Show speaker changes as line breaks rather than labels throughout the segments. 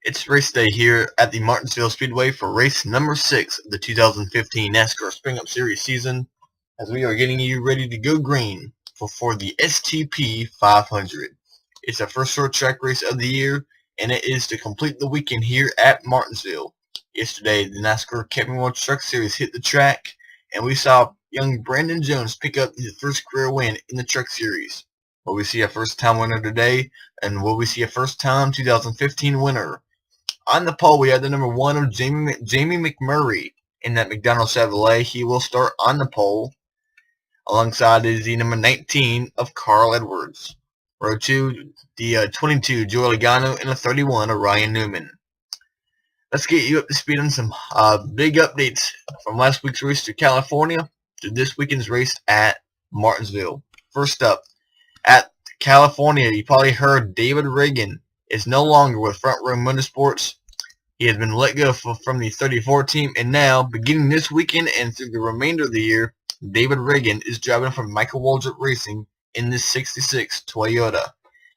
It's race day here at the Martinsville Speedway for race number 6 of the 2015 NASCAR Spring Up Series season, as we are getting you ready to go green for the STP 500. It's our first short track race of the year, and it is to complete the weekend here at Martinsville. Yesterday, the NASCAR Camping World Truck Series hit the track, and we saw young Brandon Jones pick up his first career win in the Truck Series. Will we see a first-time winner today, and will we see a first-time 2015 winner? On the pole, we have the number 1 of Jamie McMurray in that McDonald Chevrolet. He will start on the pole. Alongside is the number 19 of Carl Edwards. Row 2, the 22, Joey Logano, and the 31 of Ryan Newman. Let's get you up to speed on some big updates from last week's race to California to this weekend's race at Martinsville. First up, at California, you probably heard David Reagan is no longer with Front Row Motorsports. He has been let go from the 34 team, and now, beginning this weekend and through the remainder of the year, David Reagan is driving for Michael Waltrip Racing in this 66 Toyota.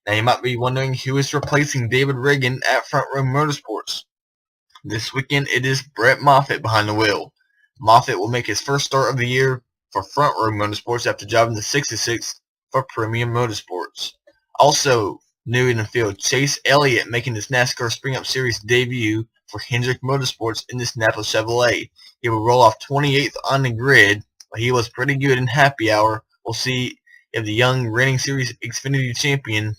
Now, you might be wondering who is replacing David Reagan at Front Row Motorsports. This weekend, it is Brett Moffitt behind the wheel. Moffitt will make his first start of the year for Front Row Motorsports after driving the 66 for Premium Motorsports. Also, new in the field, Chase Elliott making his NASCAR Spring Up Series debut for Hendrick Motorsports in this Napa Chevrolet. He will roll off 28th on the grid, but he was pretty good in happy hour. We'll see if the young reigning series Xfinity champion,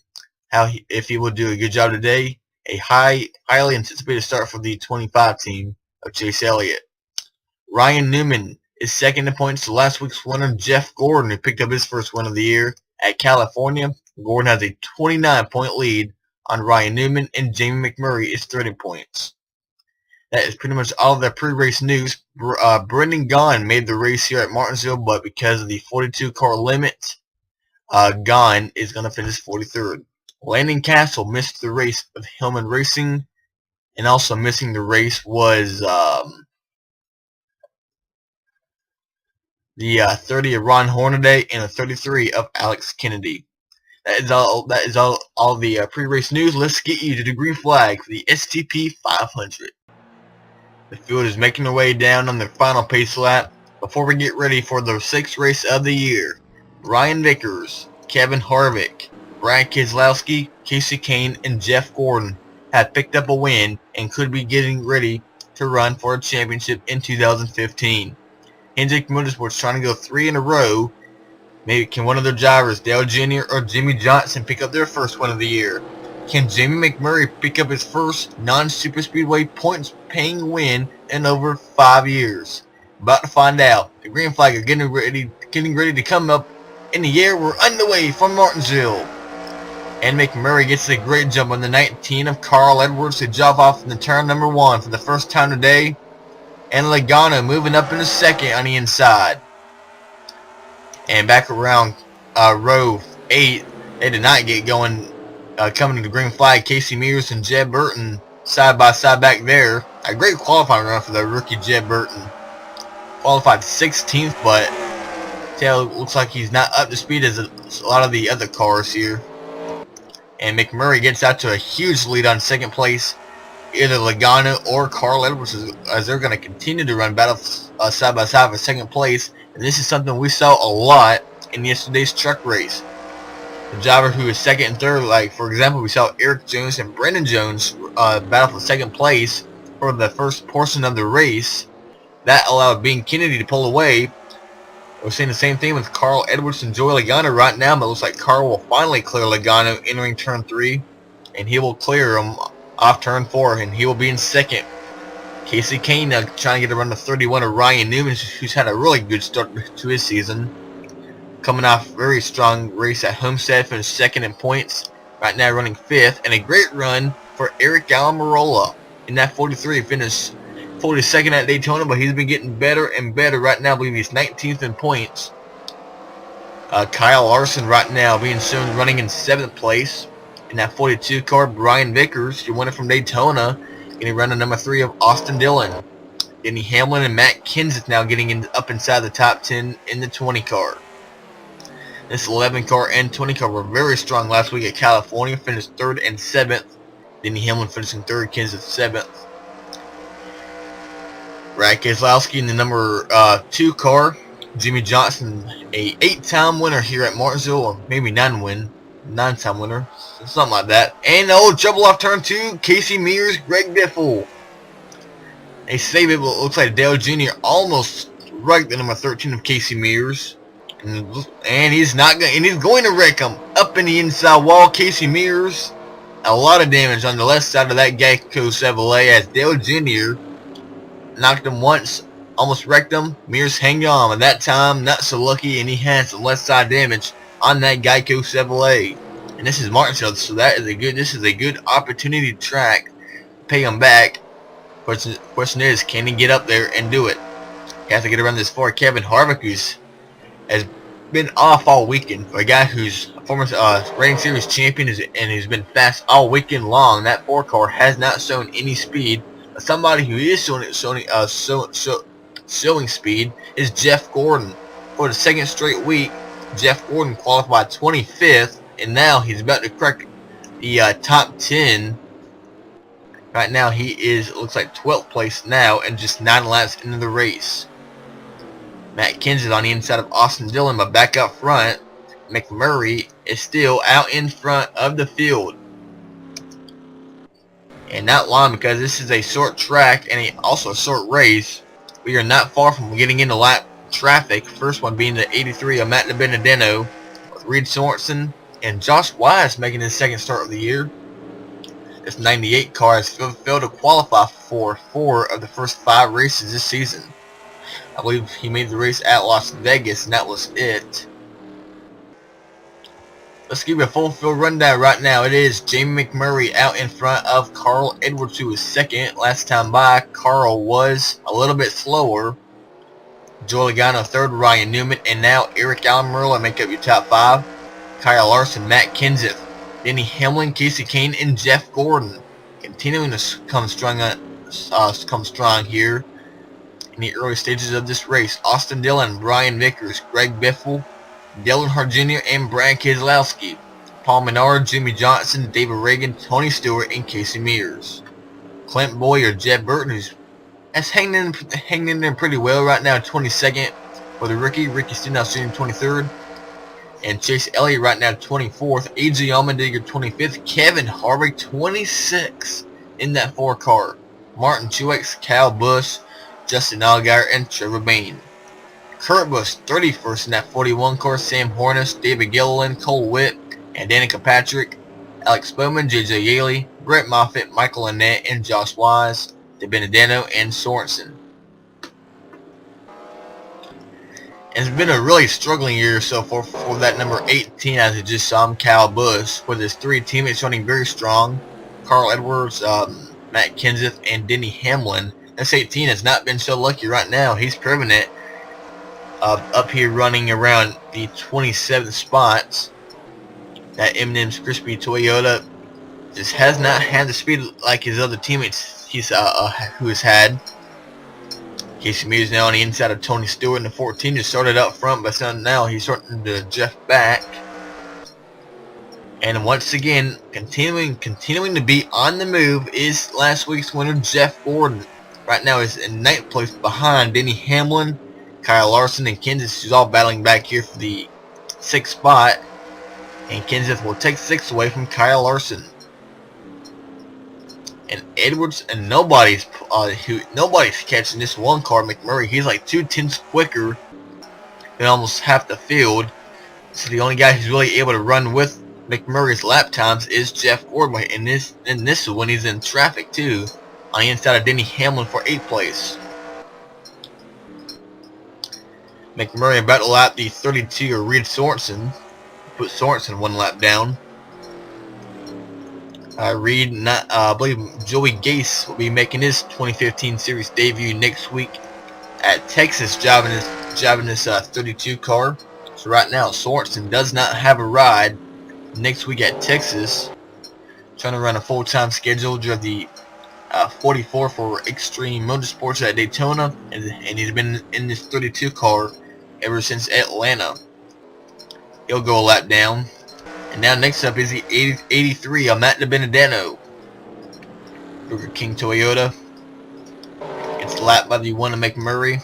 if he will do a good job today. A highly anticipated start for the 25 team of Chase Elliott. Ryan Newman is second in points to last week's winner Jeff Gordon, who picked up his first win of the year at California. Gordon has a 29-point lead on Ryan Newman, and Jamie McMurray is 30 points. That is pretty much all of the pre-race news. Brendan Gaughan made the race here at Martinsville, but because of the 42-car limit, Gaughan is going to finish 43rd. Landon Castle missed the race with Hillman Racing, and also missing the race was the 30 of Ron Hornaday and the 33 of Alex Kennedy. That is all the pre-race news. Let's get you to the green flag for the STP 500. The field is making their way down on their final pace lap. Before we get ready for the 6th race of the year, Ryan Vickers, Kevin Harvick, Brad Keselowski, Casey Kane, and Jeff Gordon have picked up a win and could be getting ready to run for a championship in 2015. Hendrick Motorsports trying to go 3 in a row. Maybe can one of their drivers, Dale Jr. or Jimmy Johnson, pick up their first win of the year? Can Jamie McMurray pick up his first non-superspeedway points-paying win in over 5 years? About to find out. The green flag are getting ready to come up in the air. We're underway from Martinsville. And McMurray gets a great jump on the 19 of Carl Edwards to drop off in the turn number 1 for the first time today. And Logano moving up in the second on the inside. And back around row 8, they did not get going coming to the green flag. Casey Mears and Jeb Burton side by side back there. A great qualifying run for the rookie Jeb Burton. Qualified 16th, but it looks like he's not up to speed as a lot of the other cars here. And McMurray gets out to a huge lead on second place. Either Logano or Carl Edwards, as they're going to continue to run battles side by side for second place. And this is something we saw a lot in yesterday's truck race. The driver who is second and third, like for example, we saw Eric Jones and Brendan Jones battle for second place for the first portion of the race. That allowed Bean Kennedy to pull away. We're seeing the same thing with Carl Edwards and Joey Logano right now, but it looks like Carl will finally clear Logano entering turn 3, and he will clear him off turn 4, and he will be in second. Casey Kane now trying to get around the 31 of Ryan Newman, who's had a really good start to his season. Coming off a very strong race at Homestead, finished second in points. Right now running 5th, and a great run for Eric Almirola. In that 43, finished 42nd at Daytona, but he's been getting better and better. Right now, I believe he's 19th in points. Kyle Larson right now being shown running in 7th place. In that 42 car, Brian Vickers, your winner from Daytona, getting run to number 3 of Austin Dillon. Denny Hamlin and Matt Kenseth now getting up inside the top 10 in the 20 car. This 11 car and 20 car were very strong last week at California, finished 3rd and 7th. Denny Hamlin finishing 3rd, Kenseth 7th. Brad Keselowski in the number 2 car. Jimmy Johnson, a 8-time winner here at Martinsville, or maybe 9-time winner, something like that. And old trouble off turn 2, Casey Mears, Greg Biffle. They save it, but it looks like Dale Jr. almost wrecked the number 13 of Casey Mears. And he's going to wreck him up in the inside wall. Casey Mears, a lot of damage on the left side of that Geico Chevrolet as Dale Jr. knocked him once, almost wrecked him. Mears hanging on, and that time not so lucky, and he had some left side damage on that Geico Chevrolet. And this is Martinsville, so this is a good opportunity track to pay him back. Question is, can he get up there and do it? He has to get around this far. Kevin Harvick, who's has been off all weekend, for a guy who's a former Racing Series champion and who's been fast all weekend long. That 4 car has not shown any speed. But somebody who is showing speed is Jeff Gordon. For the 2nd straight week, Jeff Gordon qualified 25th, and now he's about to crack the top 10. Right now he is, looks like 12th place now, and just 9 laps into the race. Matt Kenseth on the inside of Austin Dillon, but back up front, McMurray is still out in front of the field. And not long, because this is a short track and also a short race. We are not far from getting into lap traffic. First one being the 83 of Matt DiBenedetto, with Reed Sorensen and Josh Wise making his 2nd start of the year. This 98 car has failed to qualify for 4 of the first 5 races this season. I believe he made the race at Las Vegas, and that was it. Let's give you a full field rundown right now. It is Jamie McMurray out in front of Carl Edwards, who was 2nd. Last time by, Carl was a little bit slower. Joey Logano 3rd, Ryan Newman, and now Eric Almirola make up your top 5. Kyle Larson, Matt Kenseth, Denny Hamlin, Casey Kane, and Jeff Gordon continuing to come strong here in the early stages of this race. Austin Dillon, Brian Vickers, Greg Biffle, Dale Earnhardt Jr., and Brad Keselowski. Paul Menard, Jimmy Johnson, David Reagan, Tony Stewart, and Casey Mears. Clint Boyer, Jed Burton, who's hanging in there pretty well right now, 22nd for the rookie. Ricky Stenhouse Jr., 23rd. And Chase Elliott right now, 24th. AJ Allmendinger, 25th. Kevin Harvick, 26th in that 4 car. Martin Truex, Kyle Busch, Justin Allgaier, and Trevor Bayne. Kurt Busch, 31st in that 41 car. Sam Hornish, David Gilliland, Cole Witt, and Danica Patrick. Alex Bowman, JJ Yaley, Brett Moffitt, Michael Annett, and Josh Wise, DiBenedetto, and Sorensen. It's been a really struggling year so far for that number 18, as I just saw him, Kyle Busch, with his 3 teammates running very strong. Carl Edwards, Matt Kenseth, and Denny Hamlin. This 18 has not been so lucky right now. He's proven it up here running around the 27th spots. That M&M's Crispy Toyota just has not had the speed like his other teammates who has had. Casey Mears now on the inside of Tony Stewart in the 14. Just started up front, but now he's starting to Jeff back. And once again, continuing to be on the move is last week's winner, Jeff Gordon. Right now is in 9th place behind Denny Hamlin, Kyle Larson, and Kenseth, who's all battling back here for the 6th spot. And Kenseth will take 6th away from Kyle Larson. And Edwards, and nobody's catching this 1 car, McMurray. He's like 2/10 quicker than almost half the field. So the only guy who's really able to run with McMurray's lap times is Jeff Gordon. And this is when he's in traffic too, on the inside of Denny Hamlin for 8th place. McMurray about to lap the 32 of Reed Sorensen. Put Sorensen 1 lap down. Reed, I believe Joey Gase will be making his 2015 series debut next week at Texas, driving this 32 car. So right now, Sorensen does not have a ride next week at Texas. Trying to run a full-time schedule, drive the 44 for Extreme Motorsports at Daytona, and he's been in this 32 car ever since Atlanta. He'll go a lap down. And now next up is the 83 of Matt DiBenedetto. Burger King Toyota. It's lapped by the one of McMurray.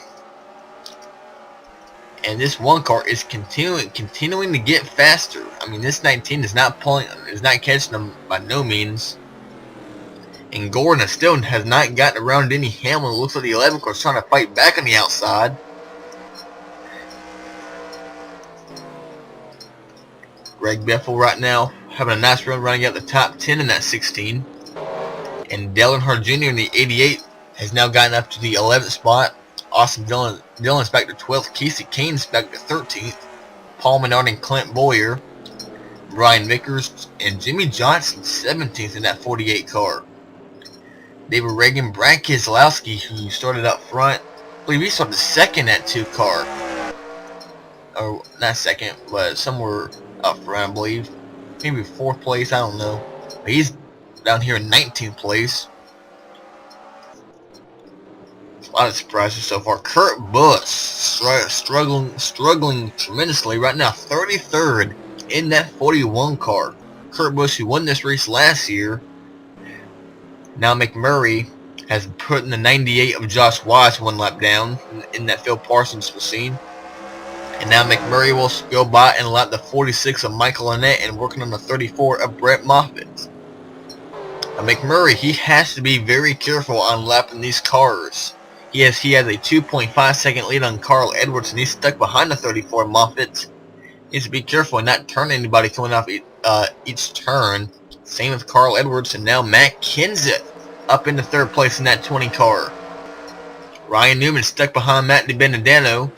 And this one car is continuing to get faster. I mean, this 19 is not catching them by no means. And Gordon still has not gotten around Denny Hamlin. It looks like the 11 car is trying to fight back on the outside. Greg Biffle right now having a nice run, running out the top 10 in that 16. And Dale Earnhardt Jr. in the 88 has now gotten up to the 11th spot. Austin Dillon's back to 12th. Casey Kane's back to 13th. Paul Menard and Clint Boyer. Brian Vickers and Jimmy Johnson 17th in that 48 car. David Reagan, Brad Keselowski, who started up front. I believe he started second at 2 car. Or not second, but somewhere up front, I believe. Maybe 4th place, I don't know. But he's down here in 19th place. A lot of surprises so far. Kurt Busch struggling tremendously right now. 33rd in that 41 car. Kurt Busch, who won this race last year. Now McMurray has put in the 98 of Josh Wise 1 lap down in that Phil Parsons machine. And now McMurray will go by and lap the 46 of Michael Annett and working on the 34 of Brett Moffitt. Now McMurray, he has to be very careful on lapping these cars. He has a 2.5 second lead on Carl Edwards, and he's stuck behind the 34 Moffitt. He needs to be careful and not turn anybody coming off each turn. Same with Carl Edwards, and now Matt Kenseth up into 3rd place in that 20 car. Ryan Newman stuck behind Matt DiBenedetto.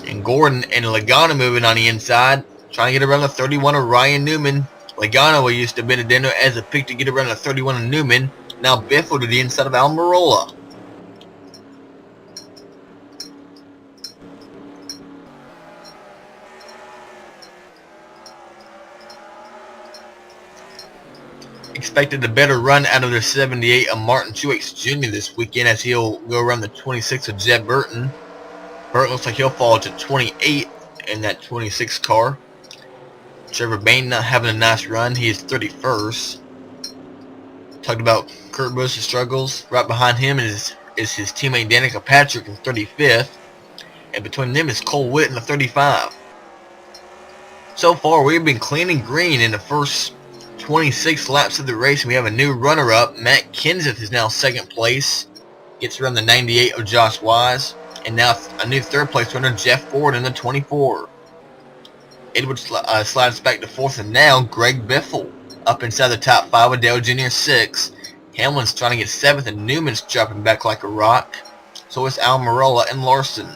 And Gordon and Logano moving on the inside, trying to get around the 31 of Ryan Newman. Logano will use DiBenedetto as a pick to get around the 31 of Newman. Now Biffle to the inside of Almirola. Expected a better run out of their 78 of Martin Truex Jr. this weekend, as he'll go around the 26 of Jeb Burton. Burton looks like he'll fall to 28 in that 26 car. Trevor Bayne not having a nice run. He is 31st. Talked about Kurt Busch's struggles. Right behind him is his teammate Danica Patrick in 35th. And between them is Cole Witt in the 35. So far, we've been clean and green in the first 26 laps of the race. And we have a new runner-up. Matt Kenseth is now 2nd place. Gets around the 98 of Josh Wise. And now a new 3rd place runner, Jeff Ford in the 24. Edwards slides back to 4th, and now Greg Biffle up inside the top 5 with Dale Jr. 6. Hamlin's trying to get 7th, and Newman's dropping back like a rock. So is Almirola and Larson.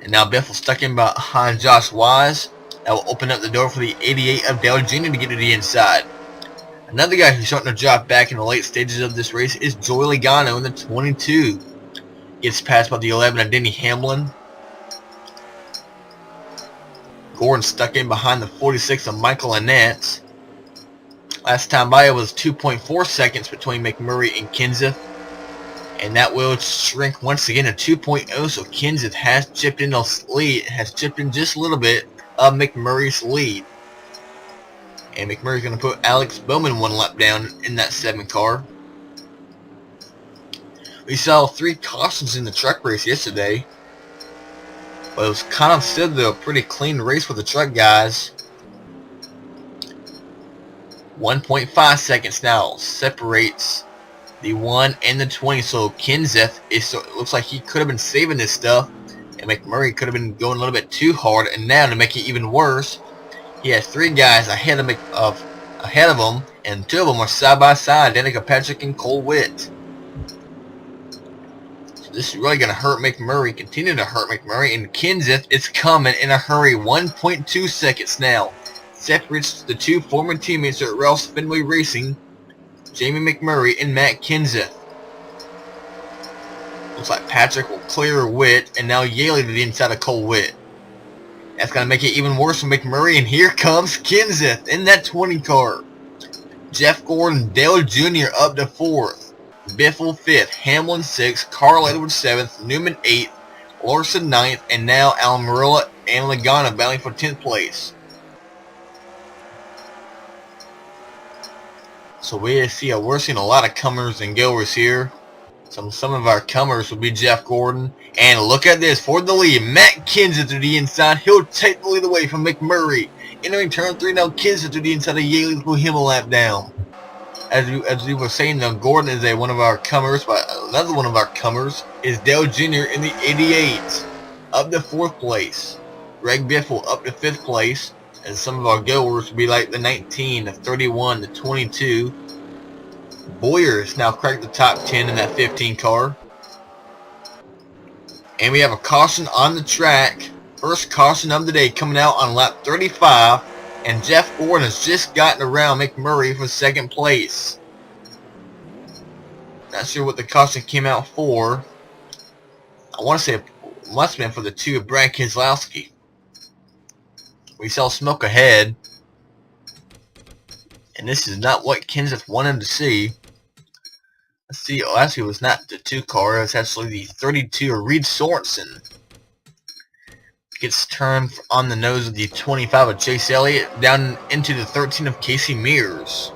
And now Biffle stuck in behind Josh Wise. That will open up the door for the 88 of Dale Jr. to get to the inside. Another guy who's starting to drop back in the late stages of this race is Joey Logano in the 22. Gets passed by the 11 of Denny Hamlin. Gordon stuck in behind the 46 of Michael Annett. Last time by it was 2.4 seconds between McMurray and Kenseth. And that will shrink once again to 2.0, so Kenseth has chipped in just a little bit of McMurray's lead. And McMurray's going to put Alex Bowman 1 lap down in that 7 car. We saw 3 cautions in the truck race yesterday. But it was kind of still a pretty clean race with the truck guys. 1.5 seconds now separates the 1 and the 20. So Kenseth, it looks like he could have been saving this stuff. And McMurray could have been going a little bit too hard. And now to make it even worse, he has 3 guys ahead of him, and 2 of them are side by side, Danica Patrick and Cole Witt. So this is really going to hurt McMurray, continue to hurt McMurray, and Kenseth is coming in a hurry. 1.2 seconds now separates the 2 former teammates at Ralph Fenway Racing, Jamie McMurray and Matt Kenseth. Looks like Patrick will clear Witt, and now Yaley to the inside of Cole Witt. That's going to make it even worse for McMurray, and here comes Kenseth in that 20 car. Jeff Gordon, Dale Jr. up to 4th. Biffle 5th, Hamlin 6th, Carl Edwards 7th, Newman 8th, Larson 9th, and now Almirola and Logano battling for 10th place. So we're seeing a lot of comers and goers here. Some of our comers will be Jeff Gordon. And look at this, for the lead, Matt Kenseth to the inside. He'll take the lead away from McMurray. Entering turn 3 now, Kenseth to the inside of Yaley will him a lap down. As we were saying, though, Gordon is one of our comers, but another one of our comers is Dale Jr. in the 88, up to 4th place. Greg Biffle up to 5th place, and some of our goers will be like the 19, the 31, the 22. Boyers now cracked the top 10 in that 15 car. And we have a caution on the track. First caution of the day coming out on lap 35. And Jeff Gordon has just gotten around McMurray for 2nd place. Not sure what the caution came out for. I want to say it must have been for the 2 of Brad Keselowski. We saw smoke ahead. And this is not what Kenseth wanted to see. Let's see. Oh, actually, it was not the 2 car. It was actually the 32 of Reed Sorensen. Gets turned on the nose of the 25 of Chase Elliott down into the 13 of Casey Mears.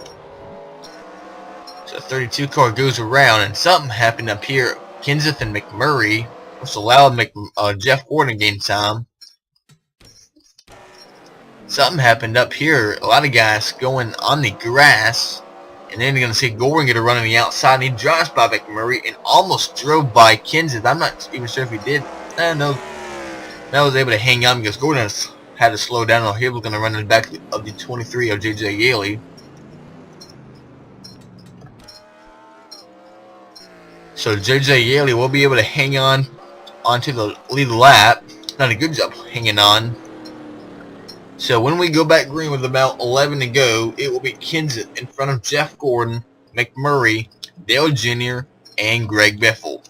So the 32 car goes around, and something happened up here. Kenseth and McMurray, which allowed Jeff Gordon to gain time. Something happened up here. A lot of guys going on the grass. And then you're going to see Gordon get a run on the outside. And he drives by McMurray and almost drove by Kenseth. I'm not even sure if he did. I don't know. That was able to hang on because Gordon had to slow down or he was going to run in the back of the 23 of J.J. Yaley. So J.J. Yaley will be able to hang on onto the lead lap. Done a good job hanging on. So when we go back green with about 11 to go, it will be Kenseth in front of Jeff Gordon, McMurray, Dale Jr., and Greg Biffle.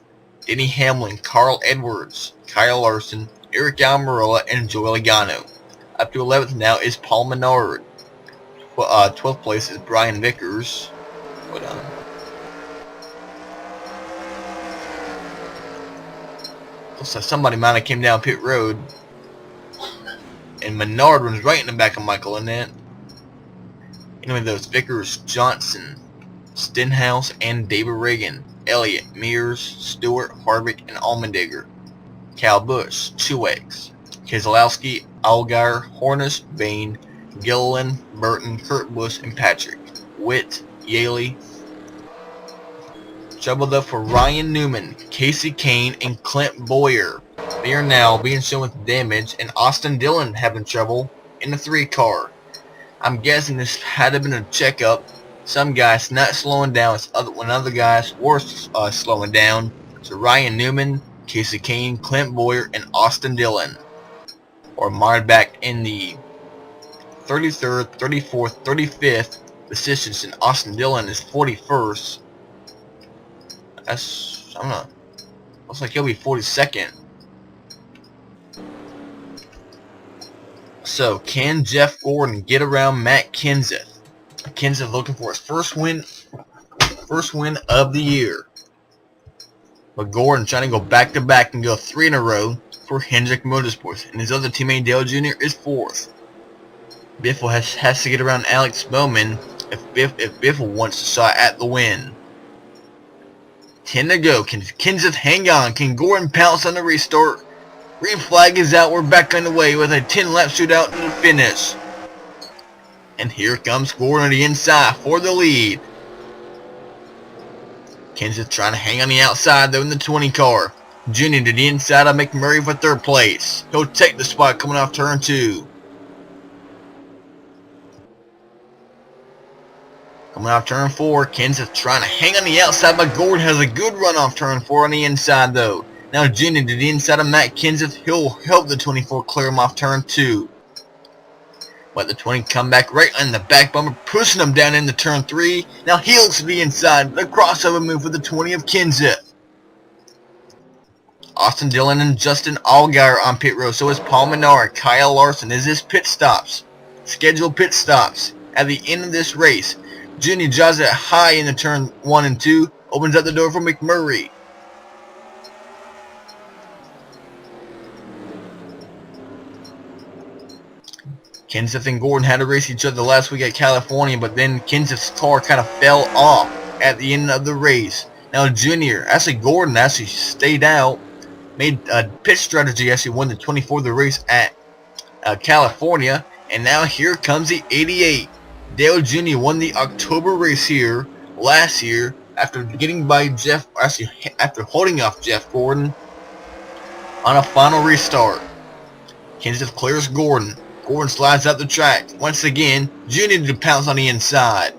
Denny Hamlin, Carl Edwards, Kyle Larson, Eric Almirola, and Joey Logano. Up to 11th now is Paul Menard. 12th place is Brian Vickers. Hold on. Looks like somebody might have came down pit road. And Menard runs right in the back of Michael Annett. Anyway, those Vickers, Johnson, Stenhouse, and David Reagan, Elliott, Mears, Stewart, Harvick, and Allmendinger. Cal Busch, Truex, Keselowski, Allgaier, Hornish, Bain, Gilliland, Burton, Kurt Busch, and Patrick. Witt, Yaley. Trouble up for Ryan Newman, Casey Kane, and Clint Boyer. They are now being shown with damage, and Austin Dillon having trouble in the 3 car. I'm guessing this had to have been a checkup. Some guys not slowing down when other guys were slowing down. So Ryan Newman, Casey Kane, Clint Boyer, and Austin Dillon are marred back in the 33rd, 34th, 35th positions, and Austin Dillon is 41st. That's, I don't know. Looks like he'll be 42nd. So, can Jeff Gordon get around Matt Kenseth? Kenseth looking for his first win of the year. But Gordon trying to go back-to-back and go 3 in a row for Hendrick Motorsports. And his other teammate, Dale Jr., is 4th. Biffle has to get around Alex Bowman if Biffle wants a shot at the win. 10 to go. Can Kenseth hang on? Can Gordon pounce on the restart? Green flag is out. We're back underway with a 10-lap shootout to the finish. And here comes Gordon on the inside for the lead. Kenseth trying to hang on the outside though in the 20 car. Junior to the inside of McMurray for 3rd place. He'll take the spot coming off turn 2. Coming off turn 4, Kenseth trying to hang on the outside, but Gordon has a good run off turn 4 on the inside though. Now Junior to the inside of Matt Kenseth. He'll help the 24 clear him off turn 2. But the 20 come back right on the back bumper, pushing him down into turn 3. Now he looks to the inside. The crossover move for the 20 of Kenseth. Austin Dillon and Justin Allgaier on pit road. So is Paul Menard. Kyle Larson is his pit stops. Scheduled pit stops at the end of this race. Junior drives it high in the turn 1 and 2. Opens up the door for McMurray. Kenseth and Gordon had to race each other last week at California, but then Kenseth's car kind of fell off at the end of the race. Now Gordon actually stayed out, made a pit strategy, actually won the 24th race at California, and now here comes the 88. Dale Jr. won the October race here last year after getting by after holding off Jeff Gordon on a final restart. Kenseth clears Gordon. Gordon slides up the track. Once again, Jr. to pounce on the inside.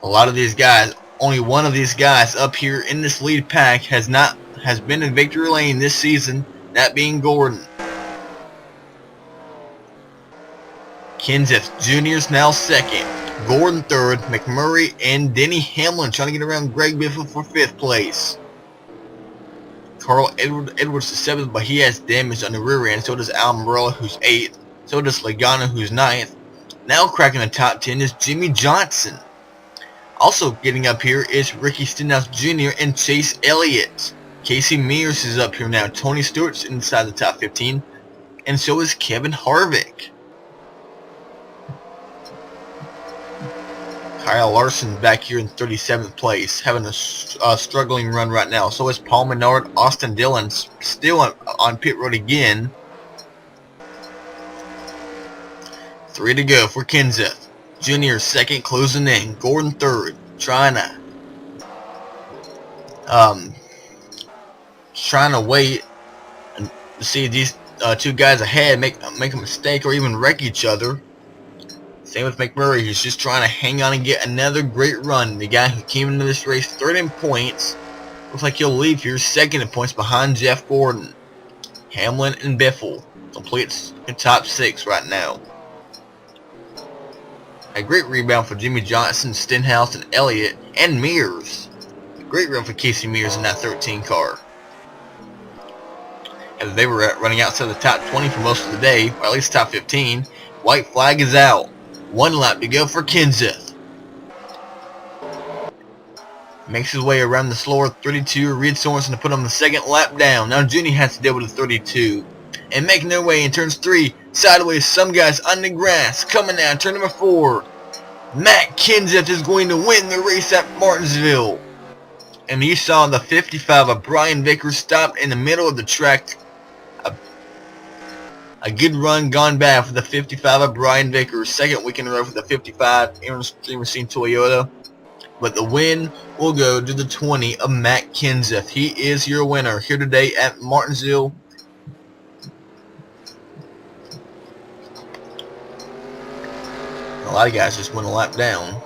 A lot of these guys, only one of these guys up here in this lead pack has been in victory lane this season, that being Gordon. Kenseth Jr. is now second. Gordon third. McMurray and Denny Hamlin trying to get around Greg Biffle for 5th place. Carl Edwards is 7th, but he has damage on the rear end. So does Al Morella, who's 8th. So does Logano, who's 9th. Now cracking the top 10 is Jimmy Johnson. Also getting up here is Ricky Stenhouse Jr. and Chase Elliott. Casey Mears is up here now. Tony Stewart's inside the top 15. And so is Kevin Harvick. Kyle Larson back here in 37th place, having a struggling run right now. So is Paul Menard. Austin Dillon still on pit road again. 3 to go for Kenseth. Junior second, closing in. Gordon third, trying to wait and see these two guys ahead make a mistake or even wreck each other. Same with McMurray, who's just trying to hang on and get another great run. The guy who came into this race third in points looks like he'll leave here second in points behind Jeff Gordon. Hamlin and Biffle completes the top 6 right now. A great rebound for Jimmy Johnson, Stenhouse, and Elliott, and Mears. A great run for Casey Mears in that 13 car. As they were running outside the top 20 for most of the day, or at least top 15, white flag is out. 1 lap to go for Kenseth. Makes his way around the slower 32, Reed Sorensen to put on the second lap down. Now Junior has to deal with the 32. And making their way in turns 3, sideways, some guys on the grass. Coming down, turn number 4. Matt Kenseth is going to win the race at Martinsville. And you saw the 55 of Brian Vickers stopped in the middle of the track. A good run gone bad for the 55 of Brian Vickers. Second week in a row for the 55 Aaron Stream Machine Toyota. But the win will go to the 20 of Matt Kenseth. He is your winner here today at Martinsville. A lot of guys just went a lap down.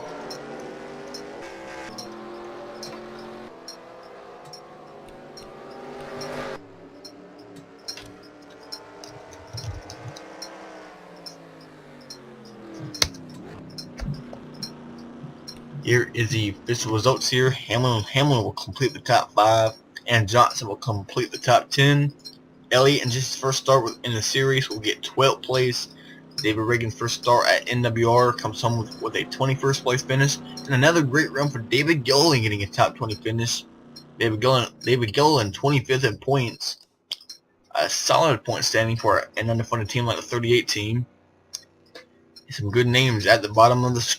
Here is the official results here. Hamlin will complete the top 5, and Johnson will complete the top 10. Elliott, in just his first start in the series, will get 12th place. David Reagan's first start at NWR comes home with a 21st place finish, and another great run for David Gilliland getting a top 20 finish. David Gilliland 25th in points. A solid point standing for an underfunded team like the 38 team. Some good names at the bottom of the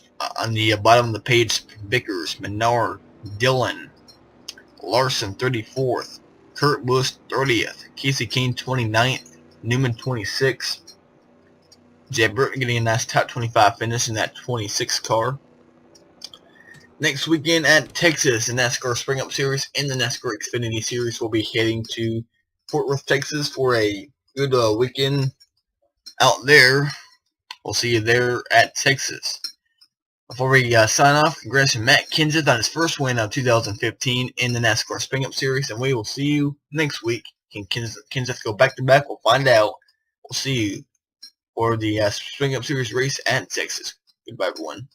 bottom of the page: Vickers, Menard, Dillon, Larson 34th, Kurt Busch 30th, Casey Kane 29th, Newman 26th, Jeb Burton getting a nice top 25 finish in that 26 car. Next weekend at Texas, the NASCAR Spring Up Series and the NASCAR Xfinity Series will be heading to Fort Worth, Texas for a good weekend out there. We'll see you there at Texas. Before we sign off, congrats to Matt Kenseth on his first win of 2015 in the NASCAR Spring Up Series, and we will see you next week. Can Kenseth go back-to-back? We'll find out. We'll see you for the Spring Up Series race at Texas. Goodbye, everyone.